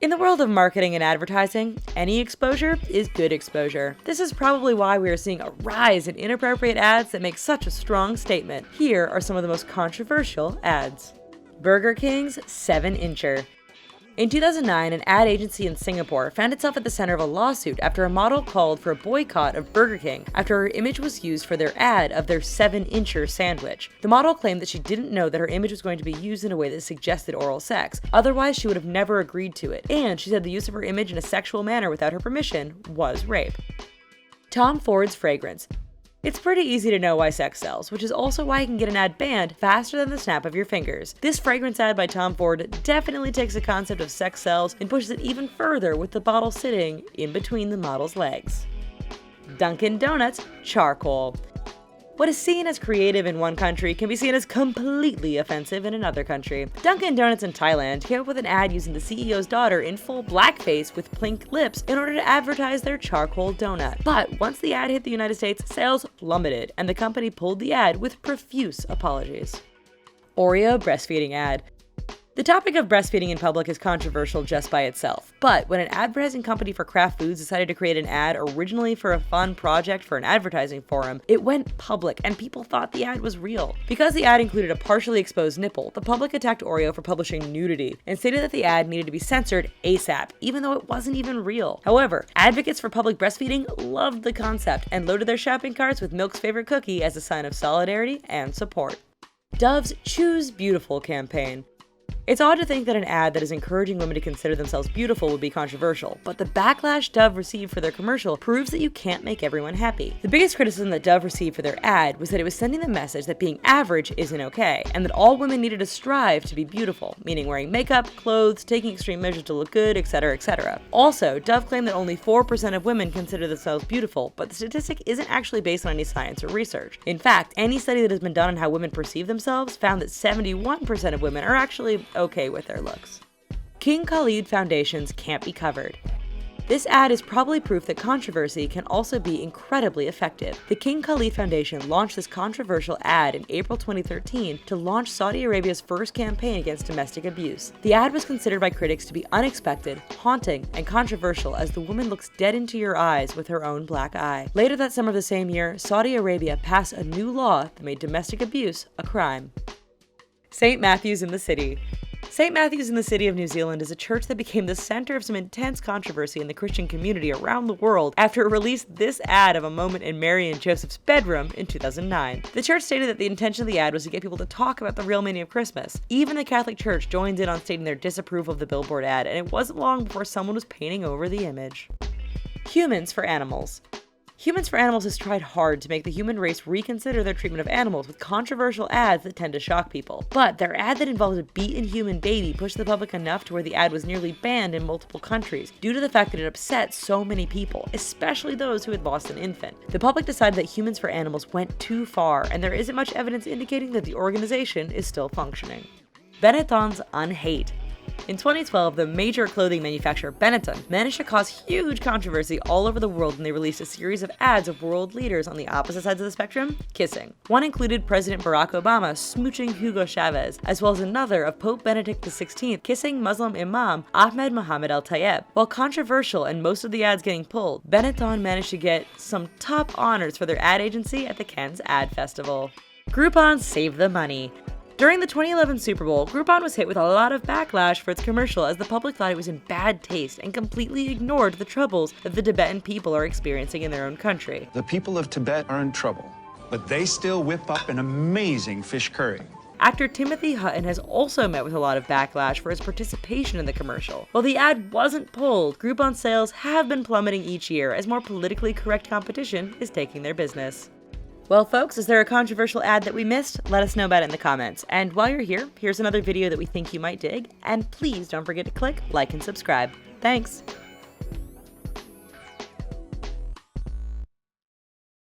In the world of marketing and advertising, any exposure is good exposure. This is probably why we are seeing a rise in inappropriate ads that make such a strong statement. Here are some of the most controversial ads. Burger King's 7-incher. In 2009, an ad agency in Singapore found itself at the center of a lawsuit after a model called for a boycott of Burger King after her image was used for their ad of their 7-incher sandwich. The model claimed that she didn't know that her image was going to be used in a way that suggested oral sex, otherwise she would have never agreed to it, and she said the use of her image in a sexual manner without her permission was rape. Tom Ford's fragrance. It's pretty easy to know why sex sells, which is also why you can get an ad banned faster than the snap of your fingers. This fragrance ad by Tom Ford definitely takes the concept of sex sells and pushes it even further with the bottle sitting in between the model's legs. Dunkin' Donuts charcoal. What is seen as creative in one country can be seen as completely offensive in another country. Dunkin' Donuts in Thailand came up with an ad using the CEO's daughter in full blackface with pink lips in order to advertise their charcoal donut. But once the ad hit the United States, sales plummeted, and the company pulled the ad with profuse apologies. Oreo Breastfeeding Ad. The topic of breastfeeding in public is controversial just by itself, but when an advertising company for Kraft Foods decided to create an ad originally for a fun project for an advertising forum, it went public and people thought the ad was real. Because the ad included a partially exposed nipple, the public attacked Oreo for publishing nudity and stated that the ad needed to be censored ASAP, even though it wasn't even real. However, advocates for public breastfeeding loved the concept and loaded their shopping carts with Milk's favorite cookie as a sign of solidarity and support. Dove's Choose Beautiful campaign. It's odd to think that an ad that is encouraging women to consider themselves beautiful would be controversial, but the backlash Dove received for their commercial proves that you can't make everyone happy. The biggest criticism that Dove received for their ad was that it was sending the message that being average isn't okay, and that all women needed to strive to be beautiful, meaning wearing makeup, clothes, taking extreme measures to look good, etc., etc. Also, Dove claimed that only 4% of women consider themselves beautiful, but the statistic isn't actually based on any science or research. In fact, any study that has been done on how women perceive themselves found that 71% of women are actually okay with their looks. King Khalid Foundations can't be covered. This ad is probably proof that controversy can also be incredibly effective. The King Khalid Foundation launched this controversial ad in April 2013 to launch Saudi Arabia's first campaign against domestic abuse. The ad was considered by critics to be unexpected, haunting, and controversial as the woman looks dead into your eyes with her own black eye. Later that summer of the same year, Saudi Arabia passed a new law that made domestic abuse a crime. St. Matthew's in the City. St. Matthew's in the City of New Zealand is a church that became the center of some intense controversy in the Christian community around the world after it released this ad of a moment in Mary and Joseph's bedroom in 2009. The church stated that the intention of the ad was to get people to talk about the real meaning of Christmas. Even the Catholic Church joined in on stating their disapproval of the billboard ad, and it wasn't long before someone was painting over the image. Humans for Animals. Humans for Animals has tried hard to make the human race reconsider their treatment of animals with controversial ads that tend to shock people. But their ad that involved a beaten human baby pushed the public enough to where the ad was nearly banned in multiple countries due to the fact that it upset so many people, especially those who had lost an infant. The public decided that Humans for Animals went too far, and there isn't much evidence indicating that the organization is still functioning. Benetton's Unhate. In 2012, the major clothing manufacturer Benetton managed to cause huge controversy all over the world when they released a series of ads of world leaders on the opposite sides of the spectrum kissing. One included President Barack Obama smooching Hugo Chavez, as well as another of Pope Benedict XVI kissing Muslim Imam Ahmed Mohammed Al-Tayeb. While controversial and most of the ads getting pulled, Benetton managed to get some top honors for their ad agency at the Cannes Ad Festival. Groupon saved the money. During the 2011 Super Bowl, Groupon was hit with a lot of backlash for its commercial as the public thought it was in bad taste and completely ignored the troubles that the Tibetan people are experiencing in their own country. The people of Tibet are in trouble, but they still whip up an amazing fish curry. Actor Timothy Hutton has also met with a lot of backlash for his participation in the commercial. While the ad wasn't pulled, Groupon sales have been plummeting each year as more politically correct competition is taking their business. Well folks, is there a controversial ad that we missed? Let us know about it in the comments. And while you're here, here's another video that we think you might dig. And please don't forget to click like and subscribe. Thanks!